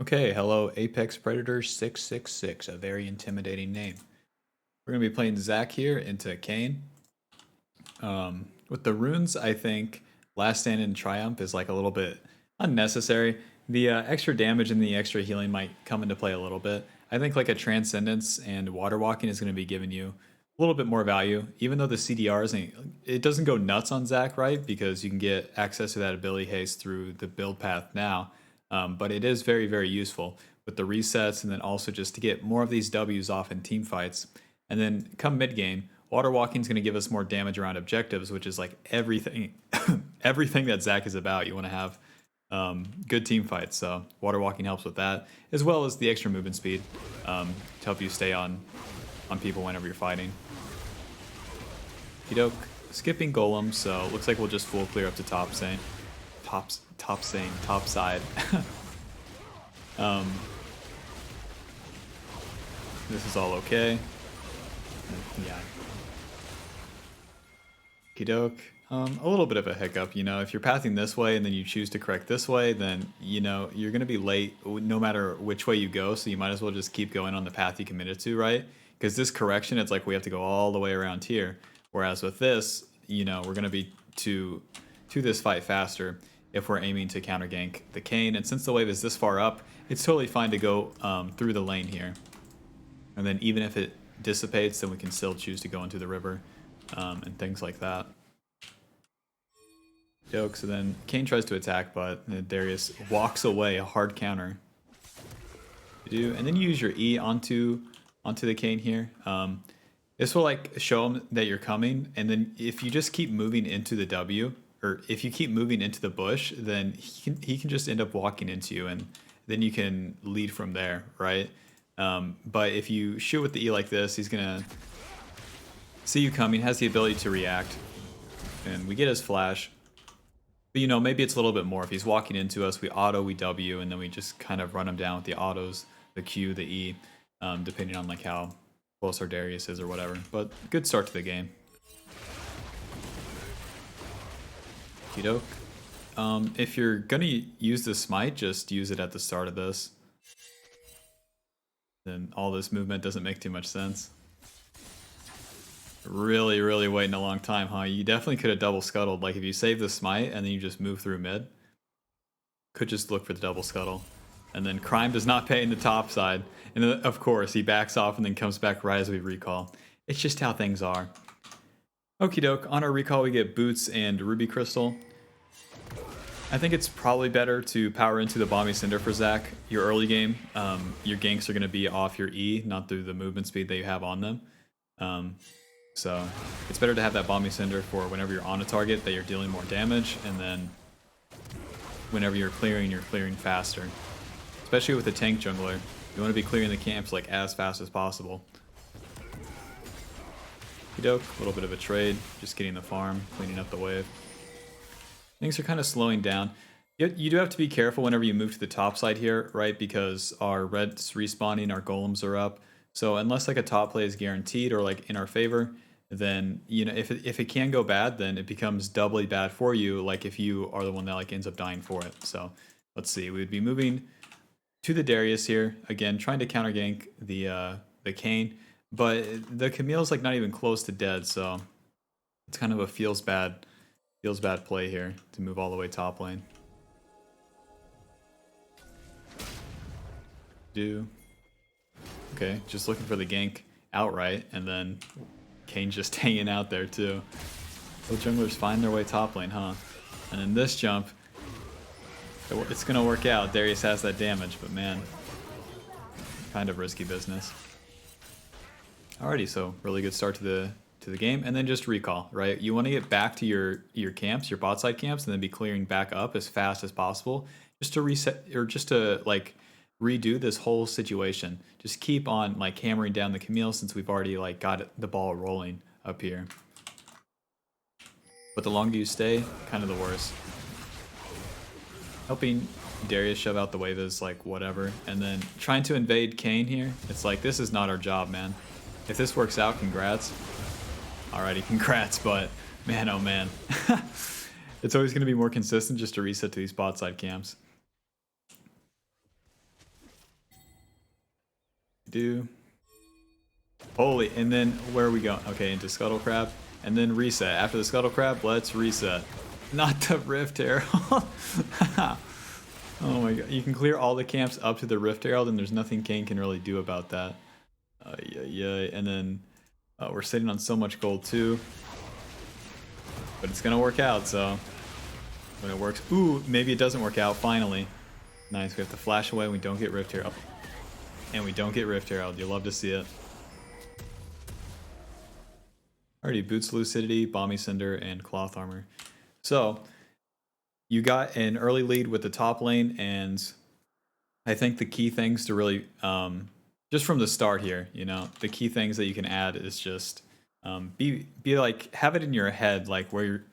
Okay, hello, ApexPredator666, a very intimidating name. We're going to be playing Zac here into Kane. With the runes, I think Last Stand and Triumph is like a little bit unnecessary. The extra damage and the extra healing might come into play a little bit. I think like a Transcendence and Water Walking is going to be giving you a little bit more value, even though the CDR isn't, it doesn't go nuts on Zac, right? Because you can get access to that ability haste through the build path now. But it is very, very useful with the resets and then also just to get more of these W's off in team fights. And then come mid game, Water Walking is going to give us more damage around objectives, which is like everything, everything that Zac is about. You want to have good team fights, so Water Walking helps with that, as well as the extra movement speed to help you stay on people whenever you're fighting. Okey-doke. Skipping Golem, so looks like we'll just full clear up to top side. This is all okay. Yeah. Okey-doke. A little bit of a hiccup, you know, if you're pathing this way and then you choose to correct this way, then, you know, you're going to be late no matter which way you go, so you might as well just keep going on the path you committed to, right? Because this correction, it's like we have to go all the way around here. Whereas with this, you know, we're going to be to this fight faster if we're aiming to counter gank the Kane. And since the wave is this far up, it's totally fine to go through the lane here. And then even if it dissipates, then we can still choose to go into the river and things like that. Joke. So then Kane tries to attack, but Darius walks away, a hard counter. And then you use your E onto the Kane here. This will like show him that you're coming, and then if you just keep moving into the W, or if you keep moving into the bush, then he can just end up walking into you, and then you can lead from there, right? But if you shoot with the E like this, he's gonna see you coming, has the ability to react, and we get his flash. But you know, maybe it's a little bit more. If he's walking into us, we auto, we W, and then we just kind of run him down with the autos, the Q, the E, depending on like how close our Darius is or whatever. But good start to the game. Okey-doke. If you're gonna use the smite, just use it at the start of this. Then all this movement doesn't make too much sense. Really, really waiting a long time, huh? You definitely could have double scuttled. Like if you save the smite and then you just move through mid, could just look for the double scuttle. And then Crime does not pay in the top side. And then, of course, he backs off and then comes back right as we recall. It's just how things are. Okie doke. On our recall, we get Boots and Ruby Crystal. I think it's probably better to power into the Bomby Cinder for Zac. Your early game, your ganks are going to be off your E, not through the movement speed that you have on them. So it's better to have that Bomby Cinder for whenever you're on a target that you're dealing more damage, and then whenever you're clearing faster. Especially with a tank jungler, you want to be clearing the camps like as fast as possible. Okey-doke, a little bit of a trade, just getting the farm, cleaning up the wave. Things are kind of slowing down. You do have to be careful whenever you move to the top side here, right? Because our red's respawning, our golems are up. So unless like a top play is guaranteed or like in our favor, then you know if it can go bad, then it becomes doubly bad for you. Like if you are the one that like ends up dying for it. So let's see, we would be moving to the Darius here again, trying to counter gank the Kane, but the Camille's like not even close to dead, so it's kind of a feels bad play here to move all the way top lane. Okay, just looking for the gank outright, and then Kane just hanging out there too. The junglers find their way top lane, huh? And then this jump, it's gonna work out. Darius has that damage, but man, kind of risky business. Alrighty, so really good start to the game, and then just recall, right? You want to get back to your camps, your bot side camps, and then be clearing back up as fast as possible, just to reset or just to like redo this whole situation. Just keep on like hammering down the Camille since we've already like got the ball rolling up here. But the longer you stay, kind of the worse. Helping Darius shove out the wave is like whatever, and then trying to invade Kane here, it's like this is not our job, man. If this works out, congrats. Alrighty, congrats, but man, oh man. It's always going to be more consistent just to reset to these bot side camps. do. Holy, and then where are we going? Okay, into Scuttle Crab, and then reset. After the Scuttle Crab, let's reset. Not the Rift Herald. Oh my god, you can clear all the camps up to the Rift Herald, and there's nothing Kane can really do about that. Yeah, and then we're sitting on so much gold too. But it's gonna work out, so when it works. Ooh, maybe it doesn't work out, finally. Nice, we have to flash away, we don't get Rift Herald. And we don't get Rift Herald, you'll love to see it. Alrighty, Boots Lucidity, Balmy Cinder, and Cloth Armor. So, you got an early lead with the top lane, and I think the key things to really, just from the start here, you know, the key things that you can add is just be like, have it in your head, like where you're,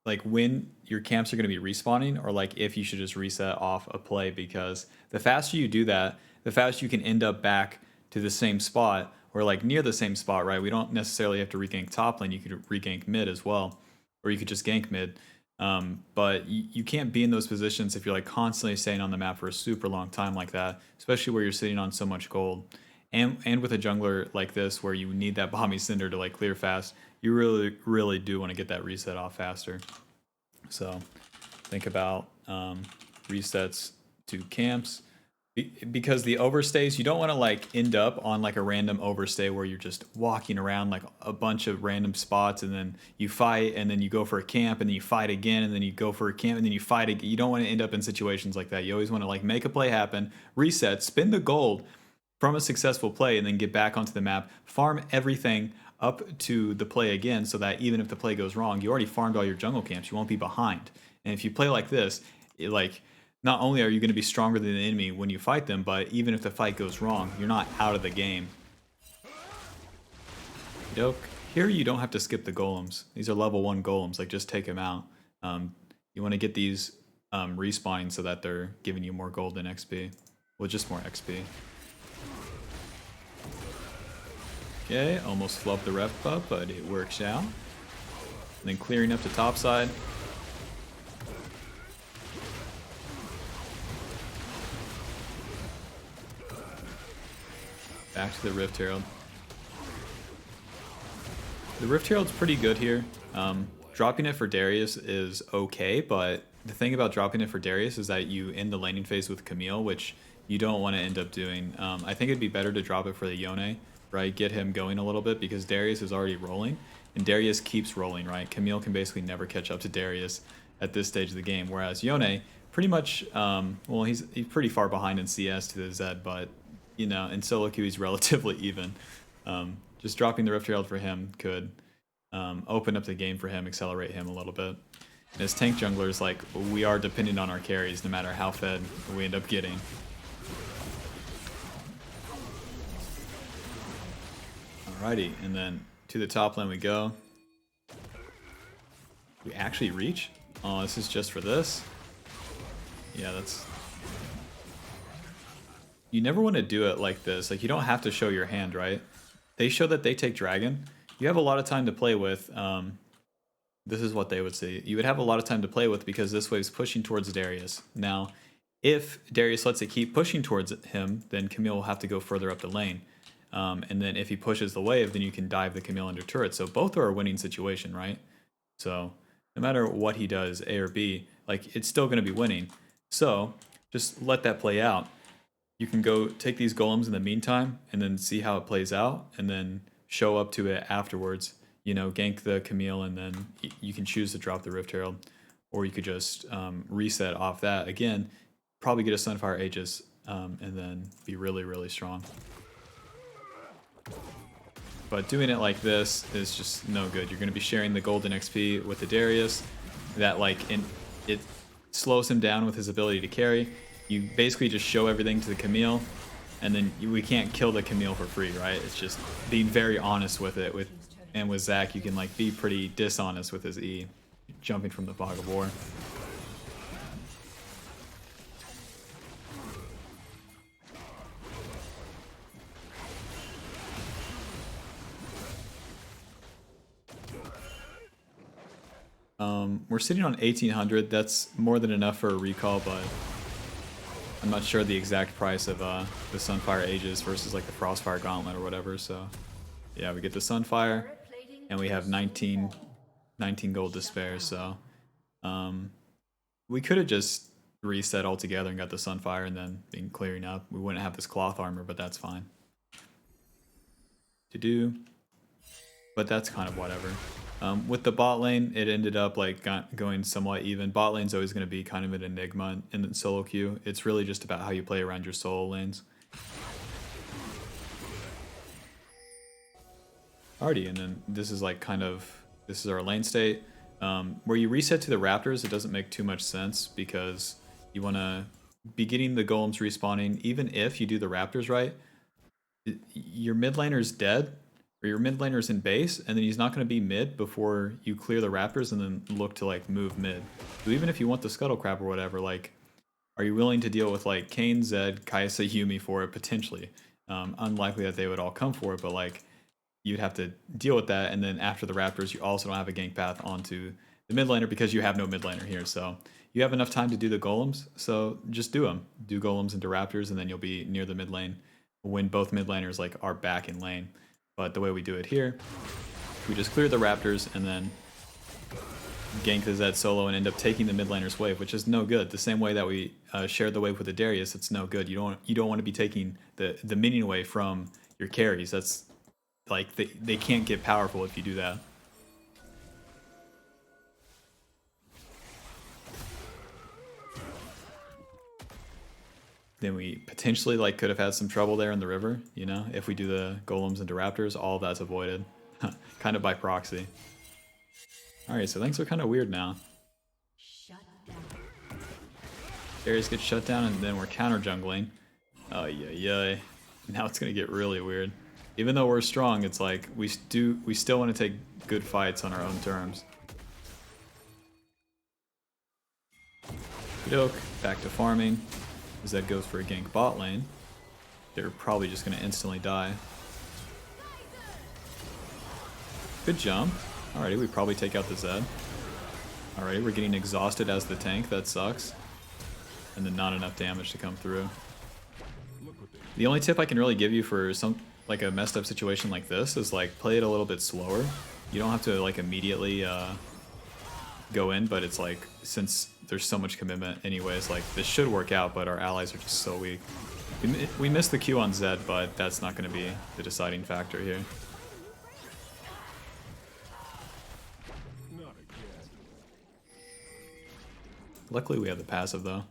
like when your camps are going to be respawning, or like if you should just reset off a play, because the faster you do that, the faster you can end up back to the same spot, or like near the same spot, right? We don't necessarily have to regank top lane, you could regank mid as well, or you could just gank mid. But you can't be in those positions if you're like constantly staying on the map for a super long time like that, especially where you're sitting on so much gold. And with a jungler like this, where you need that Balmy Cinder to like clear fast, you really do want to get that reset off faster. So think about resets to camps. Because the overstays, you don't want to like end up on like a random overstay where you're just walking around like a bunch of random spots, and then you fight, and then you go for a camp, and then you fight again, and then you go for a camp, and then you fight again. You don't want to end up in situations like that. You always want to like make a play happen, reset, spin the gold from a successful play, and then get back onto the map, farm everything up to the play again, so that even if the play goes wrong, you already farmed all your jungle camps. You won't be behind. And if you play like this, not only are you going to be stronger than the enemy when you fight them, but even if the fight goes wrong, you're not out of the game. Here you don't have to skip the golems. These are level 1 golems, like just take them out. You want to get these respawning so that they're giving you more gold than XP. Well, just more XP. Okay, almost flubbed the ref up, but it works out. And then clearing up the top side. Back to the Rift Herald. The Rift Herald's pretty good here. Dropping it for Darius is okay, but the thing about dropping it for Darius is that you end the laning phase with Camille, which you don't want to end up doing. I think it'd be better to drop it for the Yone, right? Get him going a little bit, because Darius is already rolling, and Darius keeps rolling, right? Camille can basically never catch up to Darius at this stage of the game, whereas Yone pretty much, well, he's pretty far behind in CS to the Z, but you know, in solo queue he's relatively even. Just dropping the Rift Herald for him could open up the game for him, accelerate him a little bit. And as tank junglers, like, we are dependent on our carries no matter how fed we end up getting. Alrighty, and then to the top lane we go. We actually reach? Oh, this is just for this? Yeah, that's... You never want to do it like this. Like, you don't have to show your hand, right? They show that they take dragon. You have a lot of time to play with. This is what they would say. You would have a lot of time to play with because this wave's pushing towards Darius. Now, if Darius lets it keep pushing towards him, then Camille will have to go further up the lane. And then if he pushes the wave, then you can dive the Camille under turret. So both are a winning situation, right? So no matter what he does, A or B, like, it's still going to be winning. So just let that play out. You can go take these golems in the meantime and then see how it plays out, and then show up to it afterwards. You know, gank the Camille, and then you can choose to drop the Rift Herald, or you could just reset off that again, probably get a Sunfire Aegis, and then be really strong. But doing it like this is just no good. You're going to be sharing the golden XP with the Darius, that it slows him down with his ability to carry. You basically just show everything to the Camille, and then we can't kill the Camille for free, right? It's just being very honest with it. And with Zac, you can like be pretty dishonest with his E, jumping from the fog of war. We're sitting on 1800. That's more than enough for a recall, but I'm not sure the exact price of the Sunfire Aegis versus like the Frostfire Gauntlet or whatever, so yeah, we get the Sunfire, and we have 19 gold to spare, so we could have just reset altogether and got the Sunfire and then been clearing up. We wouldn't have this cloth armor, but that's fine. To do, but that's kind of whatever. With the bot lane, it ended up like going somewhat even. Bot lane's always going to be kind of an enigma in the solo queue. It's really just about how you play around your solo lanes. Alrighty, and then this is like this is our lane state. Where you reset to the Raptors, it doesn't make too much sense because you want to be getting the golems respawning. Even if you do the Raptors right, your mid laner's dead, or your mid laner's in base, and then he's not going to be mid before you clear the Raptors and then look to like move mid. So even if you want the Scuttle Crab or whatever, like, are you willing to deal with like Kayn, Zed, Kai'Sa, Yuumi for it potentially? Unlikely that they would all come for it, but like you'd have to deal with that. And then after the Raptors, you also don't have a gank path onto the mid laner because you have no mid laner here. So you have enough time to do the golems, so just do them. Do golems into Raptors, and then you'll be near the mid lane when both mid laners like are back in lane. But the way we do it here, we just clear the Raptors and then gank the Zed solo and end up taking the mid laner's wave, which is no good. The same way that we shared the wave with the Darius, it's no good. You don't want to be taking the minion away from your carries. That's like they can't get powerful if you do that. Then we potentially like could have had some trouble there in the river, you know, if we do the golems into Raptors. All of that's avoided, kind of by proxy. All right, so things are kind of weird now. Darius gets shut down, and then we're counter jungling. Oh yeah. Now it's gonna get really weird. Even though we're strong, it's like we still want to take good fights on our own terms. Doke, back to farming. Zed goes for a gank bot lane. They're probably just going to instantly die. Good jump. Alrighty, we probably take out the Zed. Alrighty, we're getting exhausted as the tank. That sucks. And then not enough damage to come through. The only tip I can really give you for some like a messed up situation like this is like play it a little bit slower. You don't have to like immediately go in, but it's like since there's so much commitment anyways, like this should work out, but our allies are just so weak. We missed the Q on Zed, but that's not going to be the deciding factor here. Luckily we have the passive though.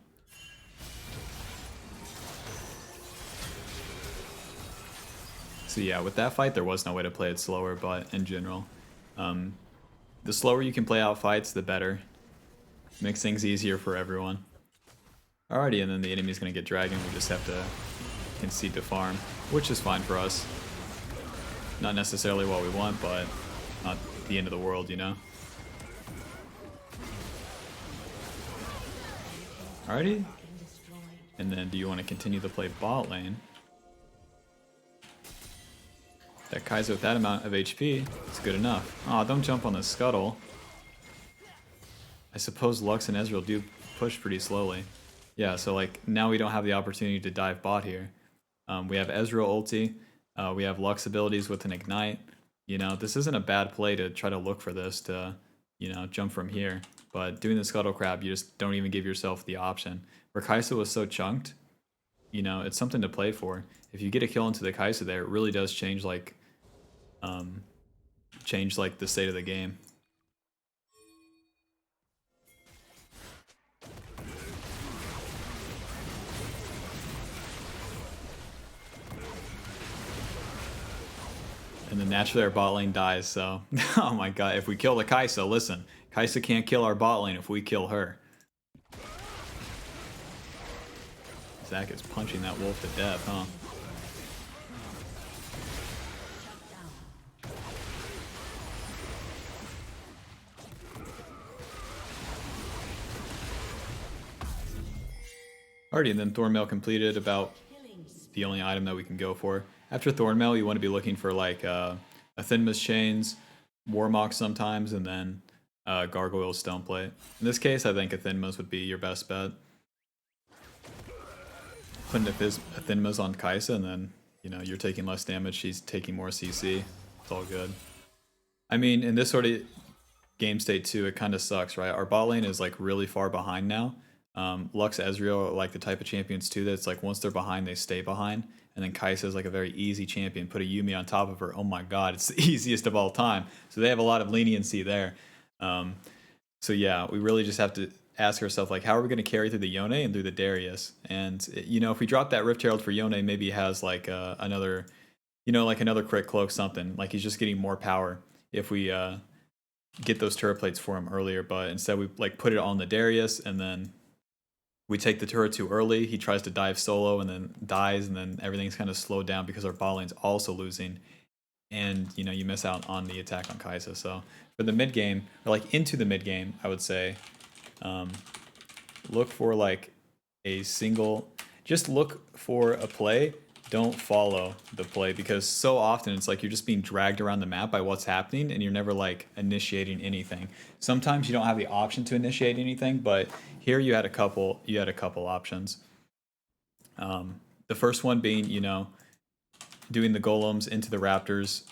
So yeah, with that fight there was no way to play it slower, but in general, the slower you can play out fights, the better. Makes things easier for everyone. Alrighty, and then the enemy's gonna get dragon. We just have to concede to farm, which is fine for us. Not necessarily what we want, but not the end of the world, you know? Alrighty. And then do you want to continue to play bot lane? That Kai'Sa with that amount of HP is good enough. Aw, don't jump on the scuttle. I suppose Lux and Ezreal do push pretty slowly. Yeah, so like now we don't have the opportunity to dive bot here. We have Ezreal ulti. We have Lux abilities with an ignite. You know, this isn't a bad play to try to look for this to, you know, jump from here. But doing the scuttle crab, you just don't even give yourself the option. Where Kai'Sa was so chunked, you know, it's something to play for. If you get a kill into the Kai'Sa there, it really does change like the state of the game. And then naturally our bot lane dies, so oh my god, if we kill the Kai'Sa, listen, Kai'Sa can't kill our bot lane if we kill her. Zach is punching that wolf to death, huh? Alrighty, and then Thornmail completed, about the only item that we can go for. After Thornmail, you want to be looking for like a Thinmas Chains, Warmock sometimes, and then Gargoyle Stoneplate. In this case, I think a Thinmas would be your best bet. putting a Thin Miz on Kaisa, and then, you know, you're taking less damage, she's taking more CC. It's all good. I mean, in this sort of game state too, it kind of sucks, right? Our bot lane is like really far behind now. Lux, Ezreal are like the type of champions too that's like once they're behind, they stay behind. And then Kaisa is like a very easy champion. Put a Yuumi on top of her. Oh my god, it's the easiest of all time. So they have a lot of leniency there. So yeah, we really just have to ask ourselves, like, how are we going to carry through the Yone and through the Darius? And, you know, if we drop that Rift Herald for Yone, maybe he has like another, you know, like another crit cloak, something. Like he's just getting more power if we get those turret plates for him earlier. But instead we like put it on the Darius, and then we take the turret too early. He tries to dive solo and then dies, and then everything's kind of slowed down because our bot lane's also losing. And, you know, you miss out on the attack on Kaisa. So for the mid game, or like into the mid game, I would say, look for like a single, just look for a play. Don't follow the play, because so often it's like you're just being dragged around the map by what's happening, and you're never like initiating anything. Sometimes you don't have the option to initiate anything, but here you had a couple options. The first one being, you know, doing the golems into the raptors,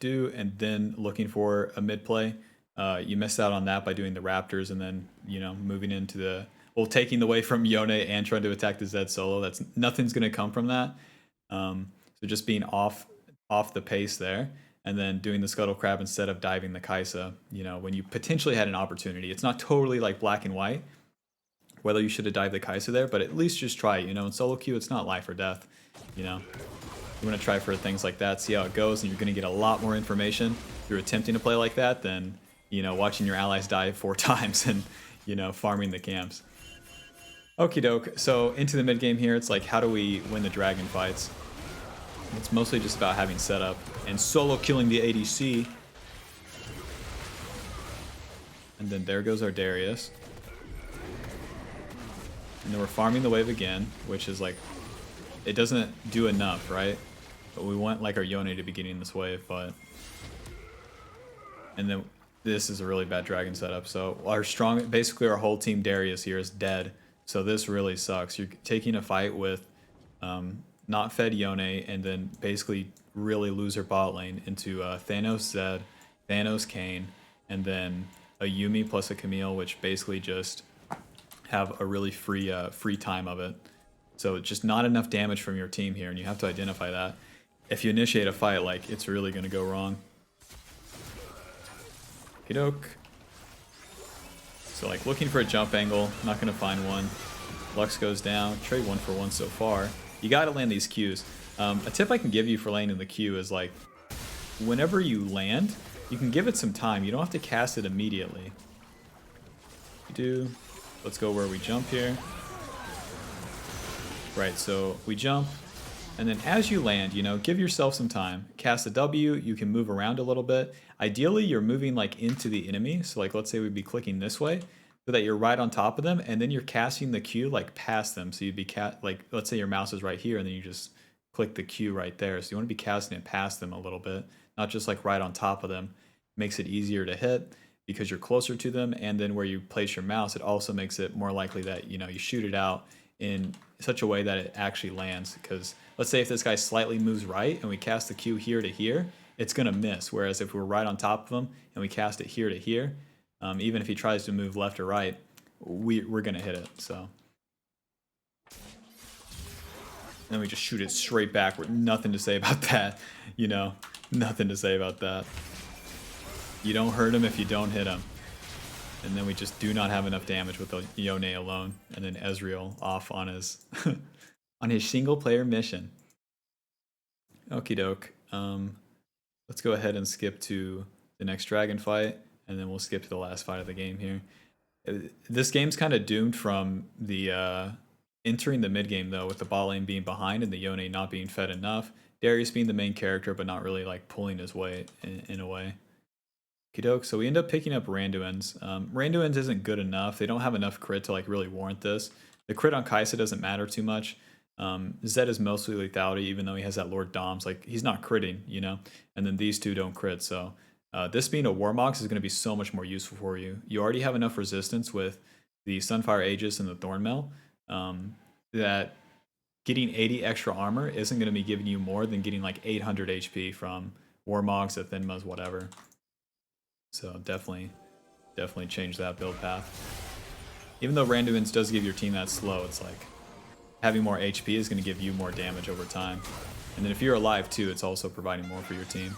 and then looking for a mid play. You missed out on that by doing the raptors, and then, you know, moving into the, well, taking away from Yone and trying to attack the Zed solo. That's nothing's going to come from that. So just being off the pace there, and then doing the scuttle crab instead of diving the Kaisa, you know, when you potentially had an opportunity. It's not totally like black and white whether you should have dived the Kaisa there, but at least just try it. You know, in solo queue, it's not life or death. You know, you want to try for things like that, see how it goes, and you're going to get a lot more information through attempting to play like that than, you know, watching your allies die 4 times and, you know, farming the camps. Okie doke. So into the mid game here, it's like, how do we win the dragon fights? It's mostly just about having setup and solo killing the ADC. And then there goes our Darius. And then we're farming the wave again, which is like, it doesn't do enough, right? But we want like our Yone to be getting this wave, but... And then this is a really bad dragon setup. So basically our whole team Darius here is dead. So this really sucks. You're taking a fight with not fed Yone, and then basically really loser bot lane into Thanos Zed, Thanos Kayn, and then a Yuumi plus a Camille, which basically just have a really free time of it. So it's just not enough damage from your team here, and you have to identify that. If you initiate a fight, like, it's really going to go wrong. Okey-doke. So, like, looking for a jump angle, not going to find one. Lux goes down, trade 1 for 1 so far. You got to land these Qs. A tip I can give you for landing the Q is, like, whenever you land, you can give it some time. You don't have to cast it immediately. You do. Let's go where we jump here. Right, so we jump, and then as you land, you know, give yourself some time. Cast a W, you can move around a little bit. Ideally, you're moving like into the enemy. So like, let's say we'd be clicking this way so that you're right on top of them, and then you're casting the Q like past them. So you'd be like, let's say your mouse is right here, and then you just click the Q right there. So you want to be casting it past them a little bit, not just like right on top of them. Makes it easier to hit because you're closer to them, and then where you place your mouse, it also makes it more likely that, you know, you shoot it out in such a way that it actually lands. Because let's say if this guy slightly moves right and we cast the Q here to here, it's going to miss. Whereas if we're right on top of him and we cast it here to here, even if he tries to move left or right, we're going to hit it. So then we just shoot it straight backward. Nothing to say about that. You know, nothing to say about that. You don't hurt him if you don't hit him. And then we just do not have enough damage with the Yone alone. And then Ezreal off on his on his single player mission. Okie doke. Let's go ahead and skip to the next dragon fight, and then we'll skip to the last fight of the game here. This game's kind of doomed from the entering the mid game though, with the bot lane being behind and the Yone not being fed enough. Darius being the main character, but not really like pulling his weight in a way. Okey-doke. So we end up picking up Randuin's. Randuin's isn't good enough. They don't have enough crit to like really warrant this. The crit on Kaisa doesn't matter too much. Zed is mostly lethality, even though he has that Lord Doms. Like, he's not critting, you know? And then these two don't crit, so this being a Warmox is going to be so much more useful for you. You already have enough resistance with the Sunfire Aegis and the Thornmail that getting 80 extra armor isn't going to be giving you more than getting like 800 HP from Warmogs, Athenmas, whatever. So definitely change that build path. Even though Randomins does give your team that slow, it's like having more HP is going to give you more damage over time. And then if you're alive too, it's also providing more for your team.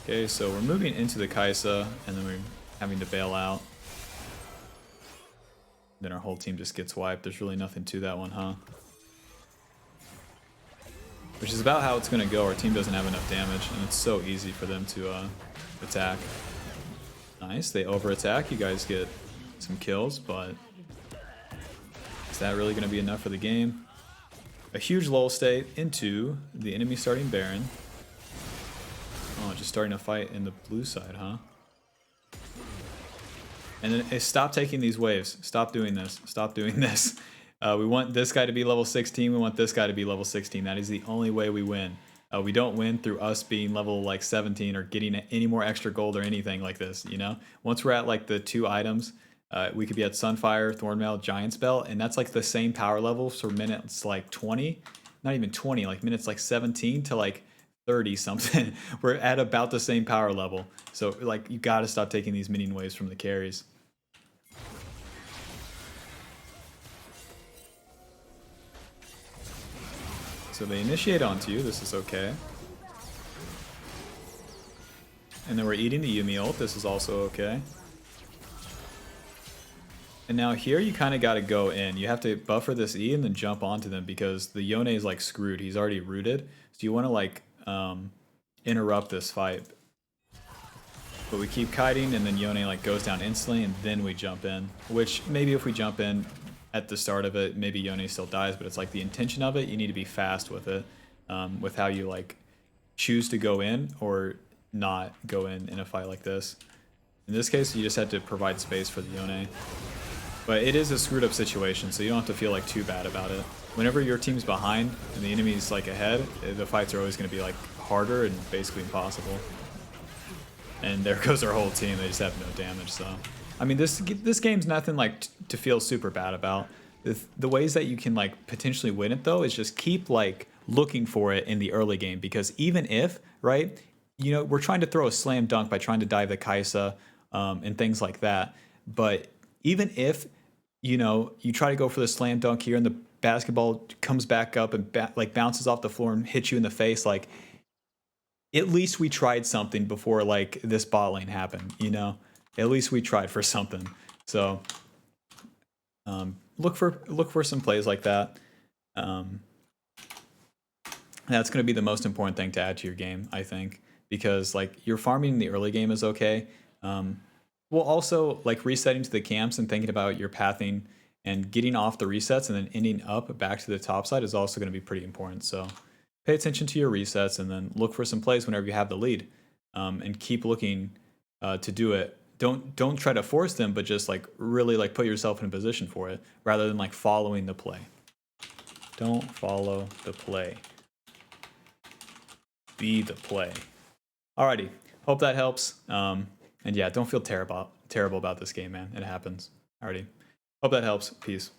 Okay, so we're moving into the Kaisa, and then we're having to bail out. Then our whole team just gets wiped. There's really nothing to that one, huh? Which is about how it's going to go. Our team doesn't have enough damage, and it's so easy for them to attack. Nice, they over-attack. You guys get some kills, but is that really going to be enough for the game? A huge lull state into the enemy starting Baron. Oh, just starting a fight in the blue side, huh? And then stop taking these waves. Stop doing this. Stop doing this. We want this guy to be level 16. We want this guy to be level 16. That is the only way we win. We don't win through us being level like 17 or getting any more extra gold or anything like this, you know? Once we're at like the 2 items, we could be at Sunfire, Thornmail, Giant's Belt, and that's like the same power level for minutes like 20. Not even 20, like minutes like 17 to like 30 something. We're at about the same power level. So like you gotta stop taking these minion waves from the carries. So they initiate onto you, this is okay. And then we're eating the Yuumi ult, this is also okay. And now here you kind of got to go in. You have to buffer this E and then jump onto them because the Yone is like screwed. He's already rooted. So you want to like interrupt this fight. But we keep kiting and then Yone like goes down instantly and then we jump in. Which maybe if we jump in at the start of it, maybe Yone still dies, but it's like the intention of it, you need to be fast with it. With how you like choose to go in or not go in a fight like this. In this case, you just had to provide space for the Yone. But it is a screwed up situation, so you don't have to feel like too bad about it. Whenever your team's behind and the enemy's like ahead, the fights are always going to be like harder and basically impossible. And there goes our whole team, they just have no damage, so. I mean, this game's nothing like to feel super bad about. The ways that you can like potentially win it though is just keep like looking for it in the early game, because even if, right, you know, we're trying to throw a slam dunk by trying to dive the Kaisa and things like that, but even if, you know, you try to go for the slam dunk here and the basketball comes back up and like bounces off the floor and hits you in the face, like at least we tried something before like this bot lane happened, you know? At least we tried for something. So look for some plays like that. That's going to be the most important thing to add to your game, I think, because like your farming in the early game is okay. Well, also like resetting to the camps and thinking about your pathing and getting off the resets and then ending up back to the top side is also going to be pretty important. So pay attention to your resets and then look for some plays whenever you have the lead, and keep looking to do it. Don't try to force them, but just like really like put yourself in a position for it rather than like following the play. Don't follow the play. Be the play. Alrighty, hope that helps. And yeah, don't feel terrible about this game, man. It happens. Alrighty, hope that helps. Peace.